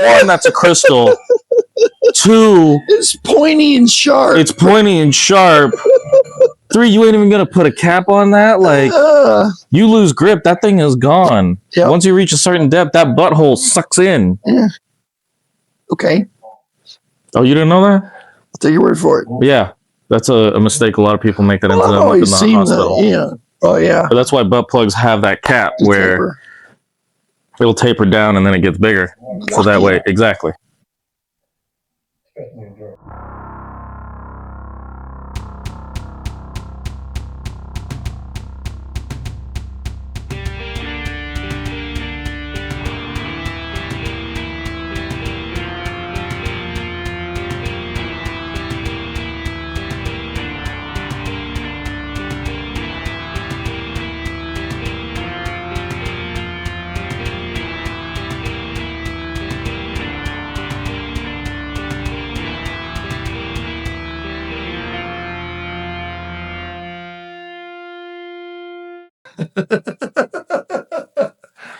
one, that's a crystal. Two, it's pointy and sharp. It's pointy and sharp. Three, you ain't even gonna put a cap on that. Like, you lose grip, that thing is gone. Yep. Once you reach a certain depth, that butthole sucks in. Yeah. Okay. Oh, you didn't know that? I'll take your word for it. Yeah, that's a mistake. A lot of people make that into them up in the hospital. Yeah. Oh yeah. But that's why butt plugs have that cap where it'll taper down and then it gets bigger. So that way, exactly.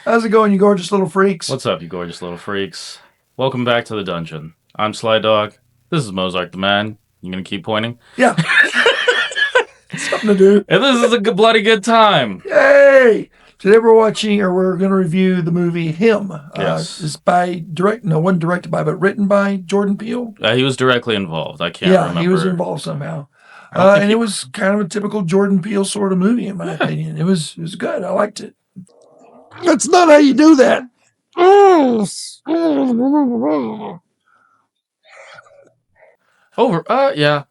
How's it going, you gorgeous little freaks? What's up, you gorgeous little freaks? Welcome back to the dungeon. I'm Sly Dog. This is Mozart the Man. You gonna keep pointing? Yeah. Something to do. And this is a bloody good time. Yay! Today we're going to review the movie Him. Yes. It's wasn't directed by, but written by Jordan Peele. He was directly involved. I can't remember. Yeah, he was involved somehow. And it was kind of a typical Jordan Peele sort of movie, in my opinion. It was good. I liked it. That's not how you do that. Yeah.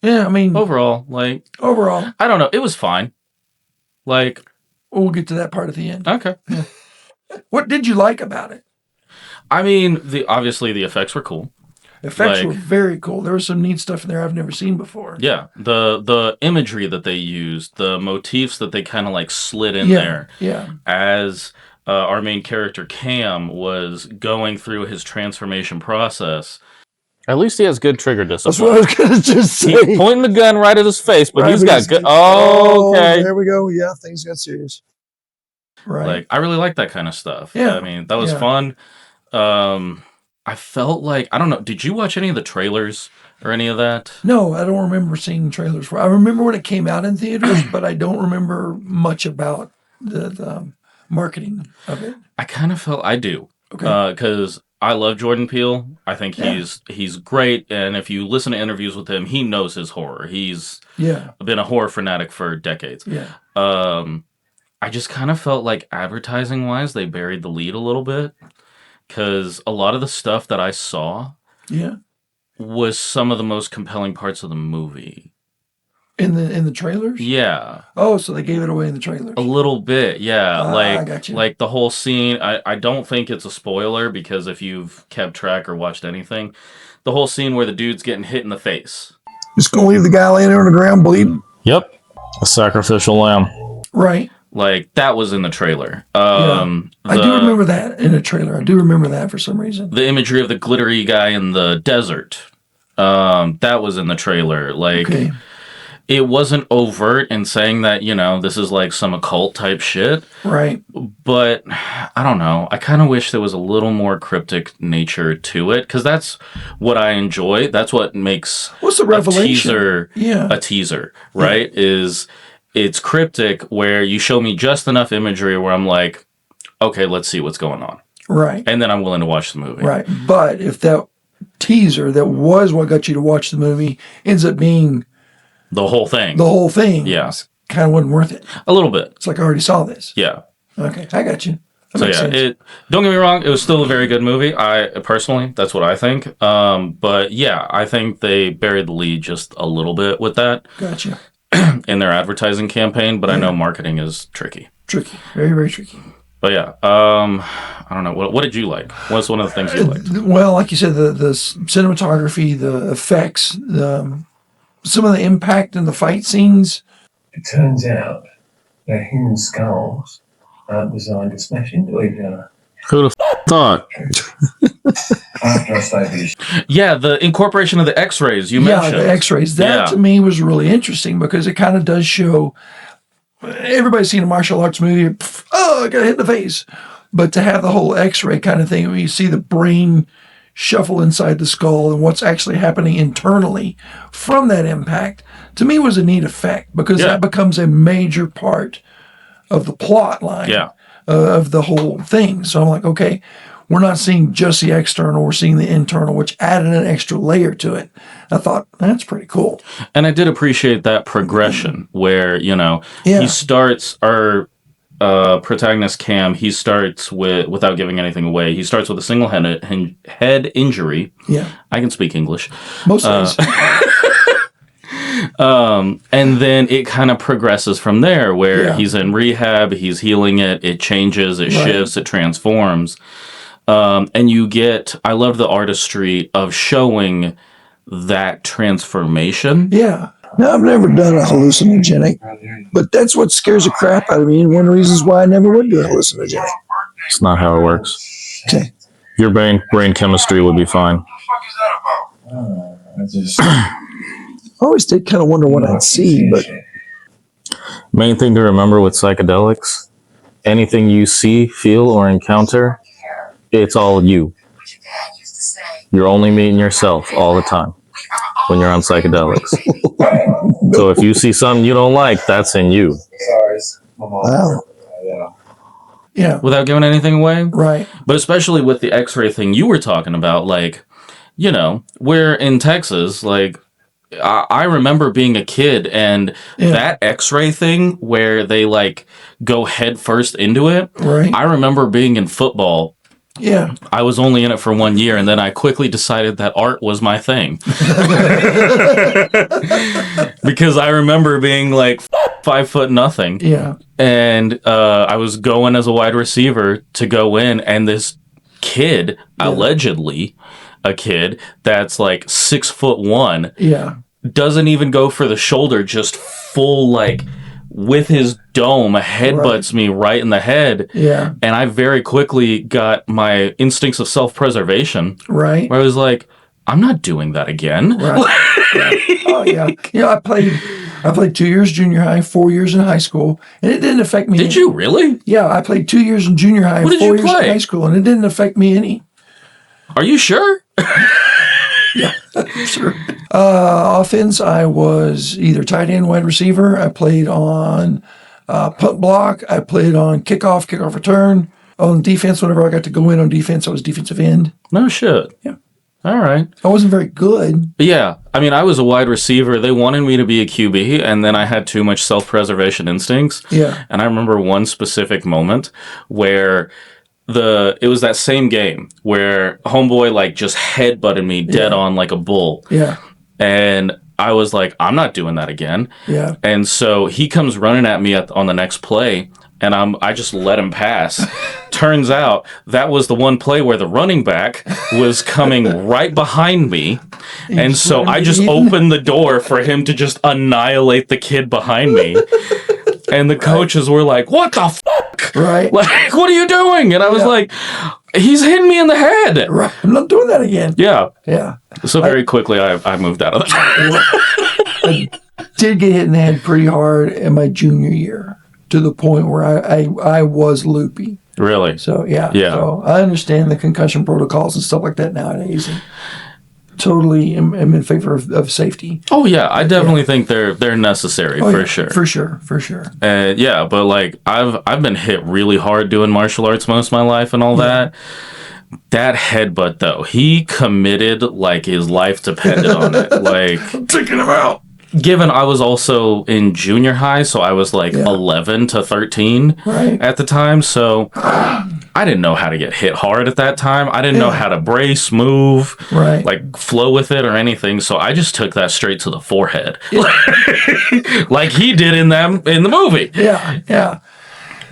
Yeah, I mean... Overall. I don't know. It was fine. We'll get to that part at the end. Okay. Yeah. What did you like about it? I mean, obviously the effects were cool. Effects were very cool. There was some neat stuff in there I've never seen before. Yeah. The imagery that they used, the motifs that they kind of slid in there. Yeah. As our main character, Cam, was going through his transformation process. At least he has good trigger discipline. That's what I was going to just say. He's pointing the gun right at his face, but he's got good... Oh, okay. There we go. Yeah, things got serious. Right. I really like that kind of stuff. Yeah. I mean, that was fun. I felt like... I don't know. Did you watch any of the trailers or any of that? No, I don't remember seeing trailers for it. I remember when it came out in theaters, but I don't remember much about the marketing of it. I kind of felt... I do. Okay. Because... I love Jordan Peele. I think he's great, and if you listen to interviews with him, he knows his horror. He's been a horror fanatic for decades. Yeah. I just kind of felt like advertising-wise, they buried the lead a little bit, because a lot of the stuff that I saw was some of the most compelling parts of the movie. In the trailers? Yeah. Oh, so they gave it away in the trailers. A little bit, yeah. I got you. Like the whole scene, I don't think it's a spoiler because if you've kept track or watched anything, the whole scene where the dude's getting hit in the face. Just gonna leave the guy laying there on the ground bleeding? Yep. A sacrificial lamb. Right. That was in the trailer. I do remember that in the trailer. I do remember that for some reason. The imagery of the glittery guy in the desert. That was in the trailer. Okay. It wasn't overt in saying that, this is some occult type shit. Right. But, I don't know. I kind of wish there was a little more cryptic nature to it, because that's what I enjoy. That's what makes What's the revelation? a teaser, right? Is it's cryptic where you show me just enough imagery where I'm like, okay, let's see what's going on. Right. And then I'm willing to watch the movie. Right. But if that teaser that was what got you to watch the movie ends up being... The whole thing. Yeah. Kind of wasn't worth it. A little bit. It's like I already saw this. Yeah. Okay. I got you. That makes sense. Don't get me wrong. It was still a very good movie. Personally, that's what I think. But yeah, I think they buried the lead just a little bit with that. Gotcha. In their advertising campaign, but I know marketing is tricky. Tricky. Very, very tricky. But yeah, I don't know. What did you like? What's one of the things you liked? Well, like you said, the cinematography, the effects, some of the impact in the fight scenes. It turns out that human skulls aren't designed to smash into each other. Who'd have thought? After I say this. Yeah, the incorporation of the X-rays you mentioned. Yeah, the X-rays. That to me was really interesting because it kind of does show. Everybody's seen a martial arts movie. I got hit in the face. But to have the whole X-ray kind of thing, where you see the brain shuffle inside the skull and what's actually happening internally from that impact, to me was a neat effect, because that becomes a major part of the plot line of the whole thing. So I'm like, okay, we're not seeing just the external, we're seeing the internal, which added an extra layer to it. I thought, that's pretty cool. And I did appreciate that progression where, he starts, our protagonist Cam, he starts without giving anything away, he starts with a single head injury. Yeah. I can speak English. Most days. And then it kind of progresses from there, where he's in rehab, he's healing it, it changes, it shifts, it transforms. And you get, I love the artistry of showing that transformation. Yeah. Now, I've never done a hallucinogenic, but that's what scares the crap out of me, and one of the reasons why I never would do a hallucinogenic. It's not how it works. Okay. Your brain chemistry would be fine. I always did kind of wonder what I'd see, but... Main thing to remember with psychedelics, anything you see, feel, or encounter, it's all you. You're only meeting yourself all the time when you're on psychedelics. So if you see something you don't like, that's in you. Wow. Yeah. Without giving anything away. Right. But especially with the X-ray thing you were talking about, like, we're in Texas, like, I remember being a kid, and that X-ray thing where they, like, go head first into it. Right. I remember being in football. Yeah. I was only in it for 1 year, and then I quickly decided that art was my thing. Because I remember being like 5'0". Yeah. And I was going as a wide receiver to go in, and this kid, allegedly a kid that's like 6'1", doesn't even go for the shoulder, just full, like, with his dome, headbutts me right in the head. Yeah. And I very quickly got my instincts of self-preservation. Right. Where I was like, I'm not doing that again. Right. Oh, yeah. I played 2 years junior high, 4 years in high school, and it didn't affect me. Did you really? Yeah, I played 2 years in junior high and 4 years in high school, and it didn't affect me any. Are you sure? Yeah, sure. Offense, I was either tight end, wide receiver. I played on punt block. I played on kickoff return. On defense, whenever I got to go in on defense, I was defensive end. No shit. Yeah. All right. I wasn't very good. Yeah. I mean, I was a wide receiver. They wanted me to be a QB, and then I had too much self-preservation instincts. Yeah. And I remember one specific moment where it was that same game where homeboy, like, just headbutted me dead on like a bull. Yeah. And I was like, I'm not doing that again. Yeah. And so he comes running at me on the next play, and I just let him pass. Turns out that was the one play where the running back was coming right behind me. And so I just opened the door for him to just annihilate the kid behind me. And the coaches were like, what the fuck? Right. Like, what are you doing? And I was like, he's hitting me in the head. Right. I'm not doing that again. Yeah. Yeah. So very quickly, I moved out of that. I did get hit in the head pretty hard in my junior year, to the point where I was loopy. Really? So, yeah. Yeah. So I understand the concussion protocols and stuff like that nowadays. And totally am in favor of safety. Oh, yeah. I definitely think they're necessary, for sure. For sure. Yeah, but, like, I've been hit really hard doing martial arts most of my life and all that. That headbutt, though, he committed like his life depended on it. Like, I'm taking him out. Given I was also in junior high, so I was like 11 to 13 at the time, so I didn't know how to get hit hard at that time. I didn't know how to brace, move, like flow with it or anything, so I just took that straight to the forehead. Like he did in the movie. Yeah.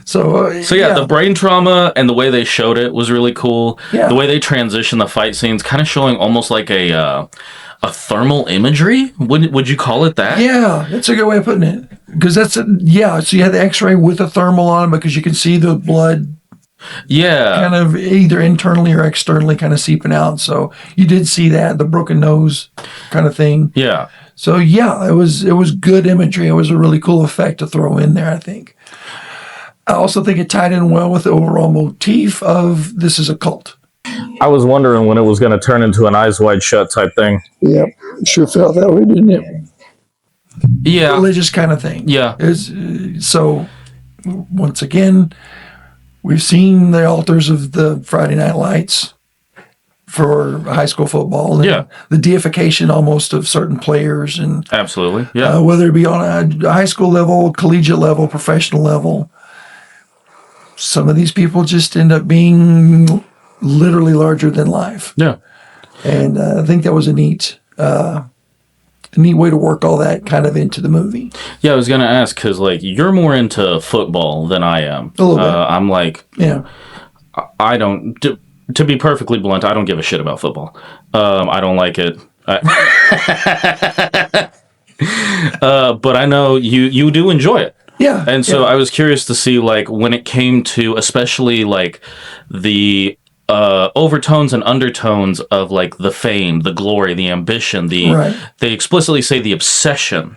So the brain trauma and the way they showed it was really cool. Yeah. The way they transitioned the fight scenes, kind of showing almost like a thermal imagery. Would you call it that? Yeah, that's a good way of putting it. Because so you had the X-ray with a thermal on, because you can see the blood. Yeah. Kind of either internally or externally kind of seeping out. So you did see that, the broken nose kind of thing. Yeah. So it was good imagery. It was a really cool effect to throw in there, I think. I also think it tied in well with the overall motif of this is a cult. I was wondering when it was going to turn into an Eyes Wide Shut type thing. Yep, sure felt that way, didn't it? Yeah. Religious kind of thing. Yeah. So, once again, we've seen the altars of the Friday Night Lights for high school football. And the deification almost of certain players. And absolutely. Yeah. Whether it be on a high school level, collegiate level, professional level, some of these people just end up being literally larger than life. Yeah. And I think that was a neat way to work all that kind of into the movie. Yeah, I was going to ask, because, like, you're more into football than I am. A little bit. I'm like, yeah. I don't, to be perfectly blunt, I don't give a shit about football. I don't like it. But I know you do enjoy it. Yeah. And so I was curious to see, like, when it came to especially, like, the overtones and undertones of, like, the fame, the glory, the ambition, they explicitly say the obsession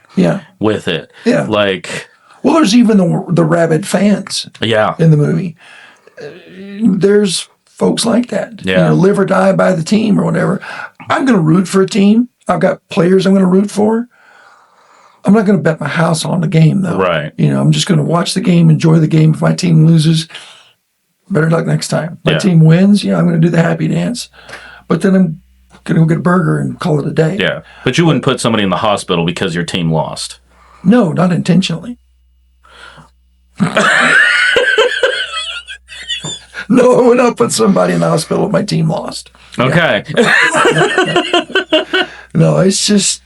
with it. Yeah. Like, well, there's even the rabid fans in the movie. There's folks like that. Yeah. You know, live or die by the team or whatever. I'm going to root for a team. I've got players I'm going to root for. I'm not going to bet my house on the game, though. Right. You know, I'm just going to watch the game, enjoy the game. If my team loses, better luck next time. If my team wins, I'm going to do the happy dance. But then I'm going to go get a burger and call it a day. Yeah. But you wouldn't put somebody in the hospital because your team lost. No, not intentionally. No, I would not put somebody in the hospital if my team lost. Okay. No, it's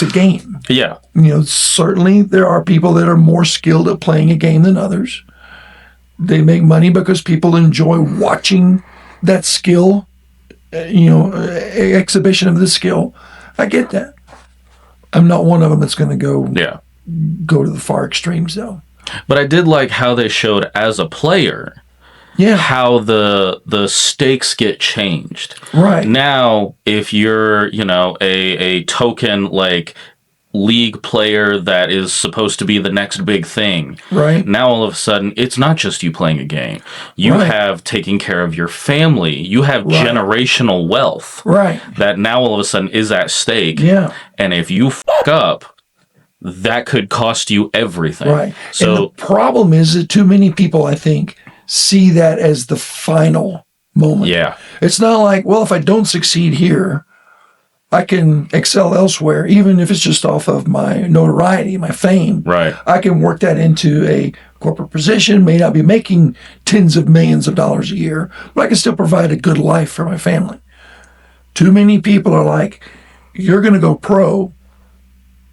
a game. Yeah. You know, certainly there are people that are more skilled at playing a game than others. They make money because people enjoy watching that skill, exhibition of the skill. I get that. I'm not one of them that's going to go to the far extremes, though. But I did like how they showed as a player how the stakes get changed. Right. Now, if you're, a token, like, league player that is supposed to be the next big thing. Right. Now, all of a sudden, it's not just you playing a game. You have taken care of your family. You have generational wealth. Right. That now, all of a sudden, is at stake. Yeah. And if you fuck up, that could cost you everything. Right. So and the problem is that too many people, I think, see that as the final moment. Yeah. It's not like, well, if I don't succeed here, I can excel elsewhere, even if it's just off of my notoriety, my fame. Right. I can work that into a corporate position, may not be making tens of millions of dollars a year, but I can still provide a good life for my family. Too many people are like, you're going to go pro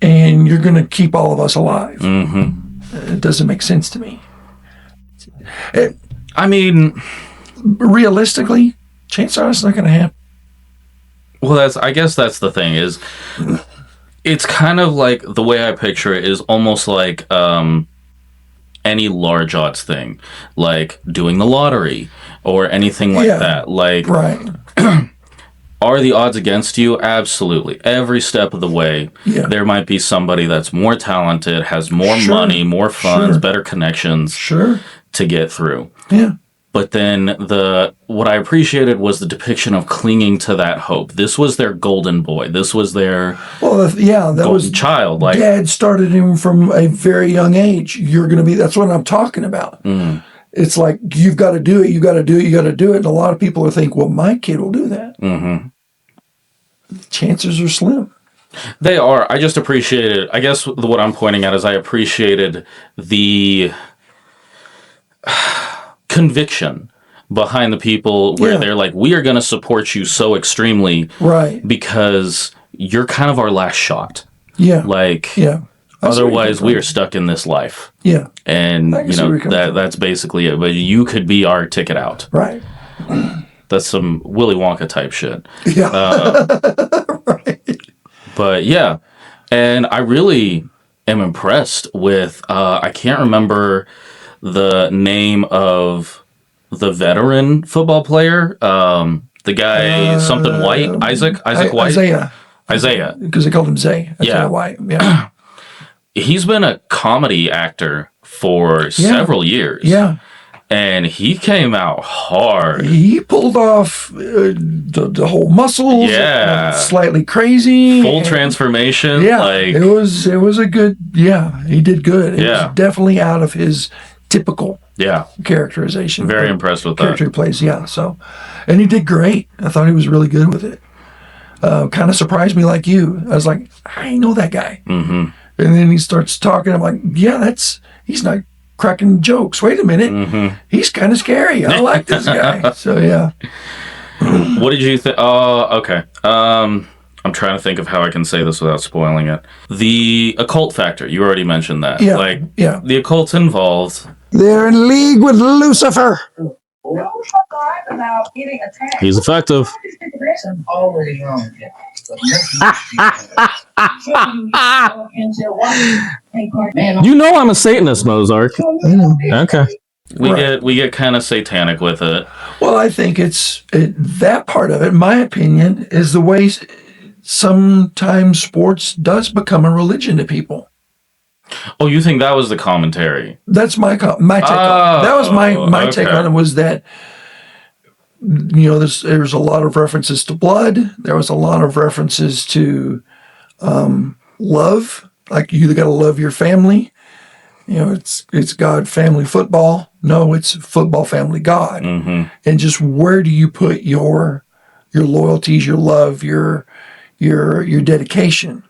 and you're going to keep all of us alive. Mm-hmm. It doesn't make sense to me. Realistically, chances are it's not going to happen. Well, I guess that's the thing is, it's kind of like the way I picture it is almost like any large odds thing, like doing the lottery or anything like that. Like, are the odds against you? Absolutely. Every step of the way, there might be somebody that's more talented, has more money, more funds, better connections to get through. Yeah. But then what I appreciated was the depiction of clinging to that hope. This was their golden boy. This was their that was child. Like, Dad started him from a very young age. You're going to be. That's what I'm talking about. Mm. It's like you've got to do it. You got to do it. You got to do it. And a lot of people are thinking, well, my kid will do that. Mm-hmm. Chances are slim. They are. I just appreciated. I guess what I'm pointing at is I appreciated the conviction behind the people where they're like, we are going to support you so extremely because you're kind of our last shot. Otherwise we are stuck in this life. And that's basically it. But you could be our ticket out. That's some Willy Wonka type shit. But yeah, and I really am impressed with I can't remember the name of the veteran football player, the guy something White, Isaac White, Isaiah, because they called him Zay. White. Yeah. He's been a comedy actor for several years. Yeah. And he came out hard. He pulled off the whole muscles. Yeah. Slightly crazy. Full transformation. Yeah. Like, it was a good, he did good. It Yeah. was definitely out of his typical yeah. characterization. Very impressed with that. Character he plays, yeah. So, and he did great. I thought he was really good with it. Kind of surprised me like you. I was like, I know that guy. Mm-hmm. And then he starts talking. I'm like, yeah, he's not cracking jokes. Wait a minute. Mm-hmm. He's kind of scary. I like this guy. So, yeah. What did you think? Okay. I'm trying to think of how I can say this without spoiling it. The occult factor, you already mentioned that. Yeah. Like, Yeah. the occult's involved. They're in league with Lucifer. He's effective. Always wrong. You know I'm a Satanist, Mozart. I know. Okay. We get kind of satanic with it. Well, I think that part of it, in my opinion, is the way sometimes sports does become a religion to people. Oh, you think that was the commentary? That's my take on it. That was my take okay. on it, was that, there's a lot of references to blood. There was a lot of references to love. Like, you got to love your family. It's God, family, football. No, it's football, family, God. Mm-hmm. And just where do you put your loyalties, your love, your dedication?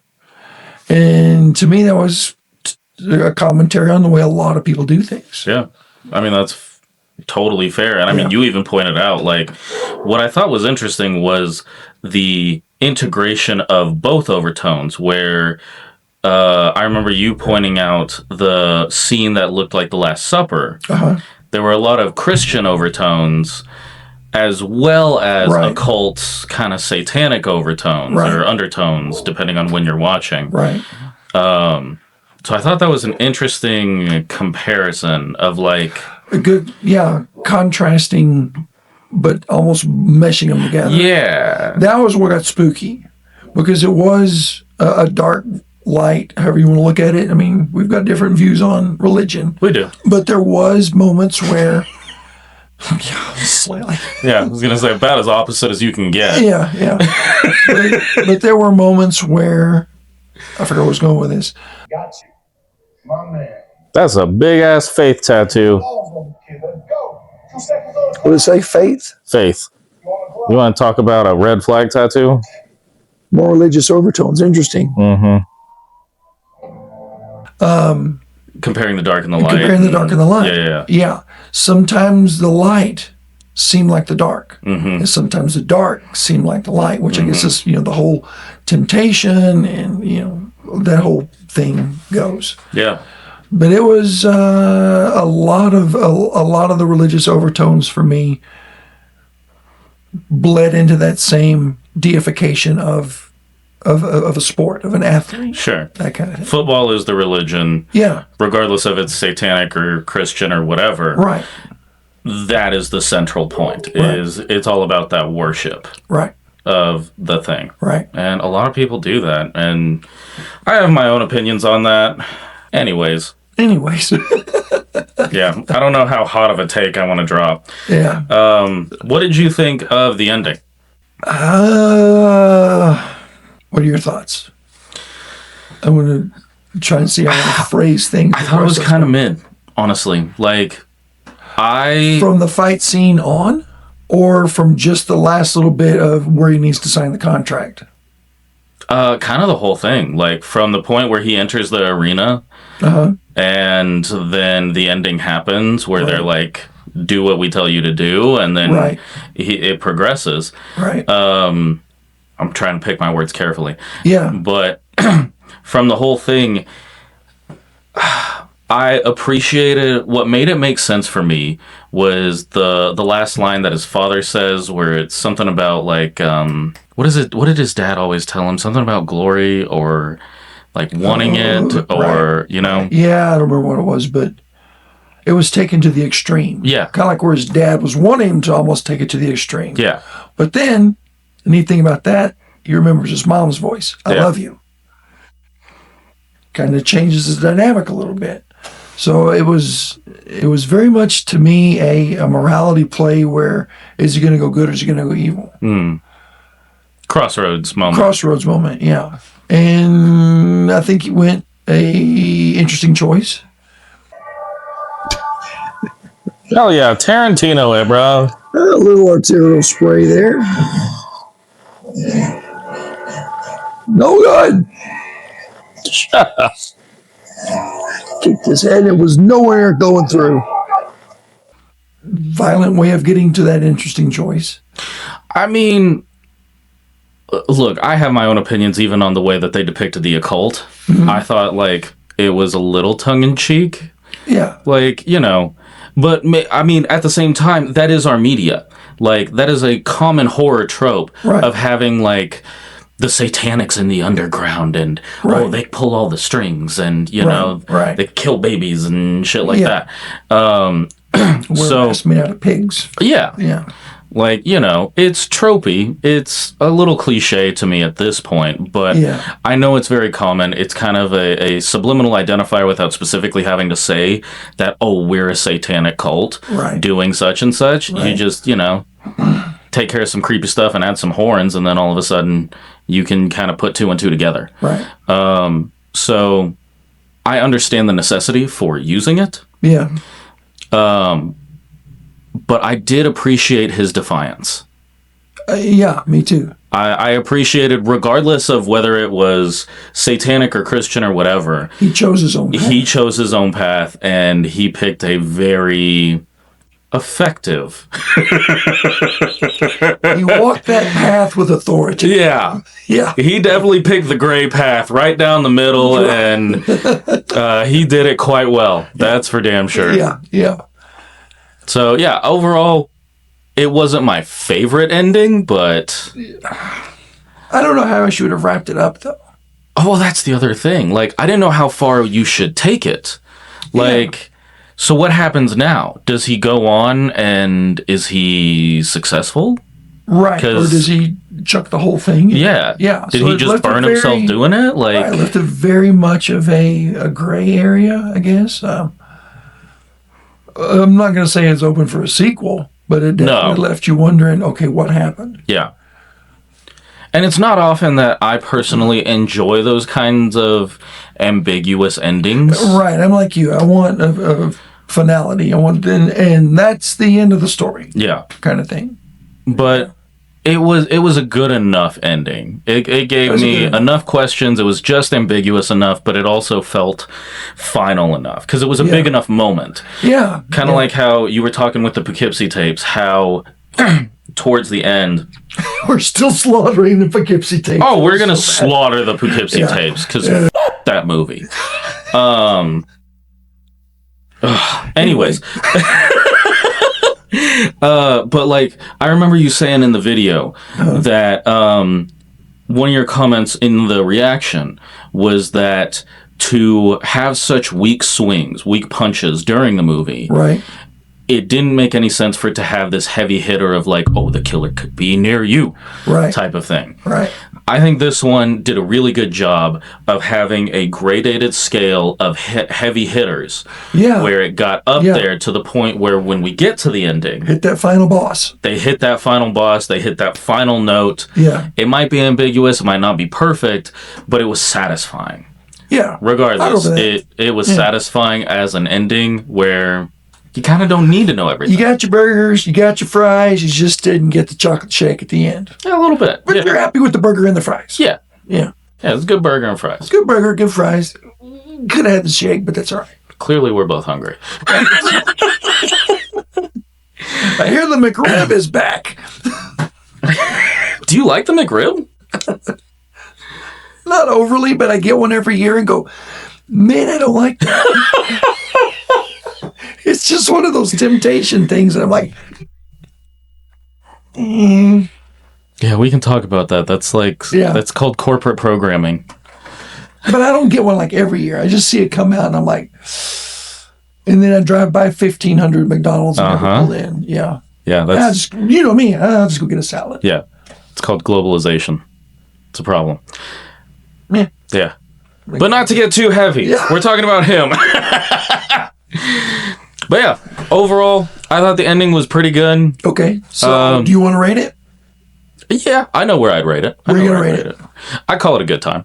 And to me, that was a commentary on the way a lot of people do things. Yeah. I mean, that's totally fair. And I mean, you even pointed out, like, what I thought was interesting was the integration of both overtones, where I remember you pointing out the scene that looked like the Last Supper. Uh-huh. There were a lot of Christian overtones as well as occult, kind of satanic overtones or undertones, depending on when you're watching. Right. So I thought that was an interesting comparison of, like, a good, contrasting, but almost meshing them together. Yeah. That was what got spooky, because it was a dark light, however you want to look at it. I mean, we've got different views on religion. We do. But there was moments where, slightly. Yeah, I was going to say about as opposite as you can get. Yeah. but there were moments where, I forgot where I was going with this. Got you. My man. That's a big ass faith tattoo. What did it say? Faith? Faith. You want to talk about a red flag tattoo? More religious overtones. Interesting. Mm-hmm. Comparing the dark and the light. Comparing the dark and the light. Yeah. Sometimes the light seemed like the dark. Mm-hmm. And sometimes the dark seemed like the light, which I guess is, the whole temptation and, that whole thing goes. Yeah. But it was a lot of the religious overtones for me bled into that same deification of a sport, of an athlete. Sure. That kind of thing. Football is the religion. Yeah. Regardless of it's satanic or Christian or whatever. Right. That is the central point. Right. It's all about that worship. Right. Of the thing. Right. And a lot of people do that. And I have my own opinions on that. Anyways. Yeah. I don't know how hot of a take I want to drop. Yeah. What did you think of the ending? What are your thoughts? I'm going to try and see how I phrase things. I thought it was kind of mid, honestly. Like, From the fight scene on? Or from just the last little bit of where he needs to sign the contract? Kind of the whole thing. Like, from the point where he enters the arena, and then the ending happens, where they're like, do what we tell you to do, and then it progresses. Right. I'm trying to pick my words carefully. Yeah. But from the whole thing, I appreciated what made it make sense for me was the last line that his father says, where it's something about, like, what is it? What did his dad always tell him? Something about glory or like wanting it, or Yeah, I don't remember what it was, but it was taken to the extreme. Yeah. Kind of like where his dad was wanting him to almost take it to the extreme. Yeah. But then the neat thing about that, he remembers his mom's voice. I love you. Kind of changes the dynamic a little bit. So it was very much to me a morality play where is he going to go good or is he going to go evil? Crossroads moment. Crossroads moment, yeah. And I think he went a interesting choice. Hell yeah, Tarantino it, bro. A little arterial spray there. No good. Shut up. Kicked his head. It was nowhere going through. Violent way of getting to that interesting choice. I mean, look, I have my own opinions even on the way that they depicted the occult. I thought, like, it was a little tongue-in-cheek. Yeah. Like, but, I mean, at the same time, that is our media. Like, that is a common horror trope of having, like, the satanics in the underground and, they pull all the strings and, they kill babies and shit like that. We're made out of pigs. Yeah. Yeah. Like, it's tropey. It's a little cliche to me at this point, but I know it's very common. It's kind of a subliminal identifier without specifically having to say that, we're a satanic cult doing such and such. You just, take care of some creepy stuff and add some horns, and then all of a sudden you can kind of put two and two together. Right. So I understand the necessity for using it. Yeah. But I did appreciate his defiance. Yeah, me too. I appreciated, regardless of whether it was satanic or Christian or whatever. He chose his own path. He chose his own path, and he picked a very effective. He walked that path with authority. Yeah. Yeah. He definitely picked the gray path right down the middle, and he did it quite well. That's for damn sure. Yeah, yeah. So, yeah, overall, it wasn't my favorite ending, but I don't know how I should have wrapped it up, though. Oh, well, that's the other thing. Like, I didn't know how far you should take it. Like, so what happens now? Does he go on and is he successful? Right. Or does he chuck the whole thing? Yeah. Yeah. Did he just burn himself doing it? Like, I left it very much of a gray area, I guess. I'm not going to say it's open for a sequel, but it definitely left you wondering, okay, what happened? Yeah. And it's not often that I personally enjoy those kinds of ambiguous endings. Right. I'm like you. I want a finality. I want, and that's the end of the story. Yeah. Kind of thing. But it was a good enough ending. It gave me enough questions. It was just ambiguous enough, but it also felt final enough because it was a big enough moment. Yeah. Kind of like how you were talking with the Poughkeepsie tapes, how towards the end, we're still slaughtering the Poughkeepsie tapes. Oh, we're gonna slaughter the Poughkeepsie tapes because that movie. Anyways. But like I remember you saying in the video that one of your comments in the reaction was that to have such weak swings, weak punches during the movie, right, it didn't make any sense for it to have this heavy hitter of like, oh, the killer could be near you, right, type of thing. Right. I think this one did a really good job of having a gradated scale of heavy hitters. Yeah. Where it got up there to the point where when we get to the ending, hit that final boss. They hit that final boss. They hit that final note. Yeah. It might be ambiguous. It might not be perfect, but it was satisfying. Yeah. Regardless, it was satisfying as an ending where you kind of don't need to know everything. You got your burgers, you got your fries, you just didn't get the chocolate shake at the end. Yeah, a little bit. But you're happy with the burger and the fries. Yeah. Yeah. Yeah, it's a good burger and fries. Good burger, good fries. Could have had the shake, but that's all right. Clearly, we're both hungry. I hear the McRib is back. Do you like the McRib? Not overly, but I get one every year and go, man, I don't like that. It's just one of those temptation things that I'm like, Yeah, we can talk about that. That's like, that's called corporate programming. But I don't get one like every year. I just see it come out and I'm like, and then I drive by 1,500 McDonald's and never pull in. Yeah. Yeah, that's... you know me, I'll just go get a salad. Yeah. It's called globalization. It's a problem. Yeah. Yeah. But not to get too heavy. Yeah. We're talking about him. But yeah, overall, I thought the ending was pretty good. Okay, so do you want to rate it? Yeah, I know where I'd rate it. Where are you going to rate it? I call it a good time.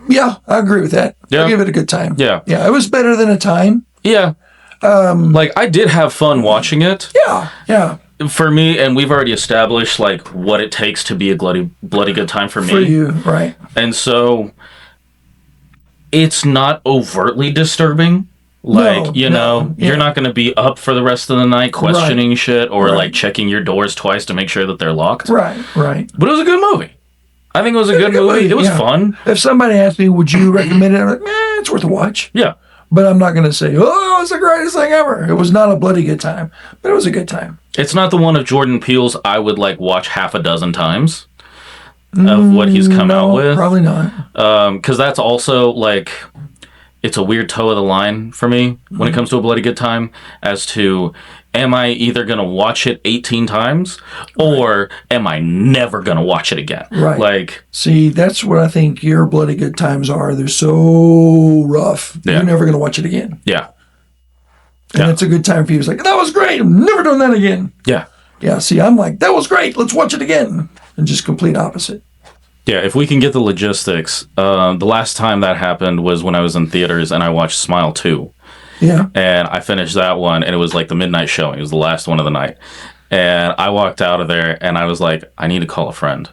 Yeah, I agree with that. Yeah. I'll give it a good time. Yeah. Yeah, it was better than a time. Yeah. Like, I did have fun watching it. Yeah, yeah. For me, and we've already established, like, what it takes to be a bloody good time for me. For you, right. And so, it's not overtly disturbing. Like, you're not going to be up for the rest of the night questioning shit or, like, checking your doors twice to make sure that they're locked. Right. But it was a good movie. I think it was a good movie. It was fun. If somebody asked me, would you recommend it? I'm like, it's worth a watch. Yeah. But I'm not going to say, oh, it's the greatest thing ever. It was not a bloody good time, but it was a good time. It's not the one of Jordan Peele's I would, like, watch half a dozen times of what he's come out with. Probably not. Because that's also, like, it's a weird toe of the line for me when it comes to a bloody good time as to, am I either going to watch it 18 times or am I never going to watch it again? Right. Like, see, that's what I think your bloody good times are. They're so rough. Yeah. You're never going to watch it again. Yeah. And it's a good time for you. It's like, that was great. I'm never doing that again. Yeah. Yeah. See, I'm like, that was great. Let's watch it again. And just complete opposite. Yeah, if we can get the logistics, the last time that happened was when I was in theaters and I watched Smile 2. Yeah. And I finished that one, and it was like the midnight showing. It was the last one of the night. And I walked out of there, and I was like, I need to call a friend.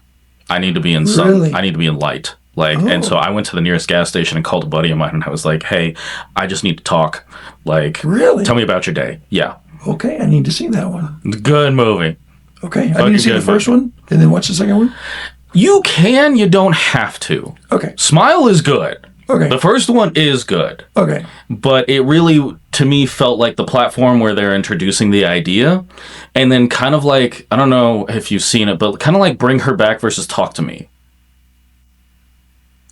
I need to be in sun. Really? I need to be in light. Like, and so I went to the nearest gas station and called a buddy of mine, and I was like, hey, I just need to talk. Like, really? Tell me about your day. Yeah. Okay, I need to see that one. Good movie. Okay, I need to see the first one, and then watch the second one? You can, you don't have to. Okay. Smile is good. Okay. The first one is good. Okay. But it really, to me, felt like the platform where they're introducing the idea. And then kind of like, I don't know if you've seen it, but kind of like Bring Her Back versus Talk to Me.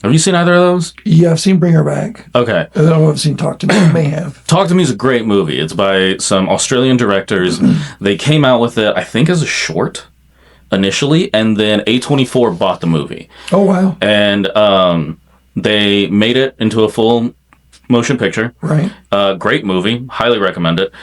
Have you seen either of those? Yeah, I've seen Bring Her Back. Okay. I don't know if I've seen Talk to Me. I may have. Talk to Me is a great movie. It's by some Australian directors. They came out with it, I think, as a short initially, and then A24 bought the movie. Oh, wow. And they made it into a full motion picture. Right. Great movie. Highly recommend it.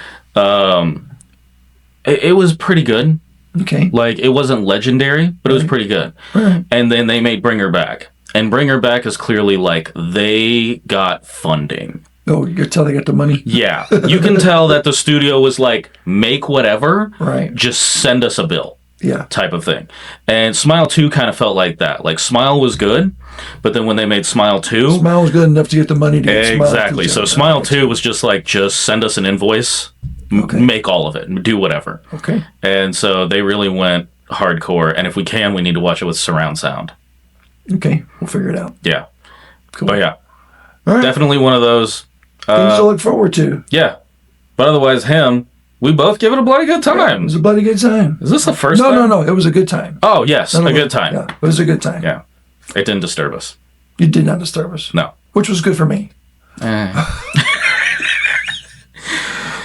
It was pretty good. Okay. Like, it wasn't legendary, but it was pretty good. Right. And then they made Bring Her Back. And Bring Her Back is clearly like they got funding. Oh, you can tell they got the money. Yeah. You can tell that the studio was like, make whatever. Right. Just send us a bill. Yeah. Type of thing. And Smile 2 kind of felt like that. Like, Smile was good, but then when they made Smile 2... Smile was good enough to get the money to get Smile 2. Exactly. So Smile 2 was just like, just send us an invoice, make all of it, do whatever. Okay. And so they really went hardcore, and if we can, we need to watch it with surround sound. Okay. We'll figure it out. Yeah. Cool. But yeah. All right. Definitely one of those. Things to look forward to. Yeah. But otherwise, we both give it a bloody good time. It was a bloody good time. Is this the first time? No. It was a good time. Oh, yes. A good time. Yeah, it was a good time. Yeah. It didn't disturb us. It did not disturb us. No. Which was good for me. Eh.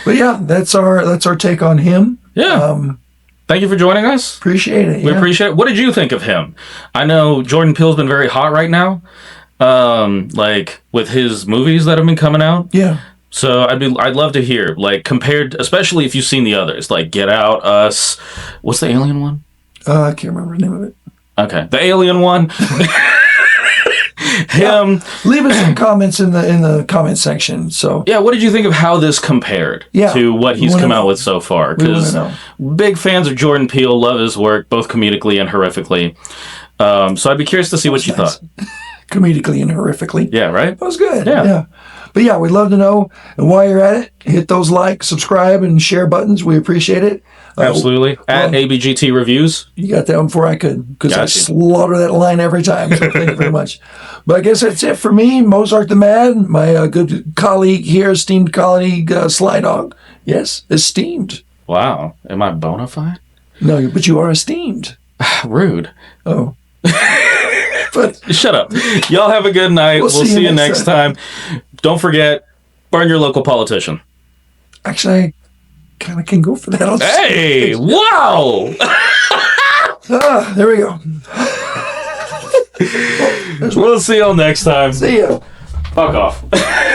But yeah, that's our take on him. Yeah. Thank you for joining us. Appreciate it. We appreciate it. What did you think of him? I know Jordan Peele's been very hot right now, like with his movies that have been coming out. Yeah. So I'd love to hear, like, compared, especially if you've seen the others, like Get Out, Us. What's the Alien one? I can't remember the name of it. Okay, the Alien one. Him. Yeah. Leave us some comments in the comment section. So yeah, what did you think of how this compared to what he's come out with so far? Because big fans of Jordan Peele, love his work, both comedically and horrifically. So I'd be curious to see what you thought. Comedically and horrifically. Yeah, right? That was good. Yeah. But yeah, we'd love to know. And while you're at it, hit those like, subscribe, and share buttons. We appreciate it. Absolutely. At ABGT Reviews. You got that one before I could, because I slaughter that line every time. So thank you very much. But I guess that's it for me, Mozart the Mad, my good colleague here, esteemed colleague, Sly Dog. Yes, esteemed. Wow. Am I bona fide? No, but you are esteemed. Rude. Oh. But shut up. Y'all have a good night. We'll see you next time. Don't forget, burn your local politician. Actually, I kind of can go for that. Hey, wow. There we go. We'll see y'all next time. See ya. Fuck off.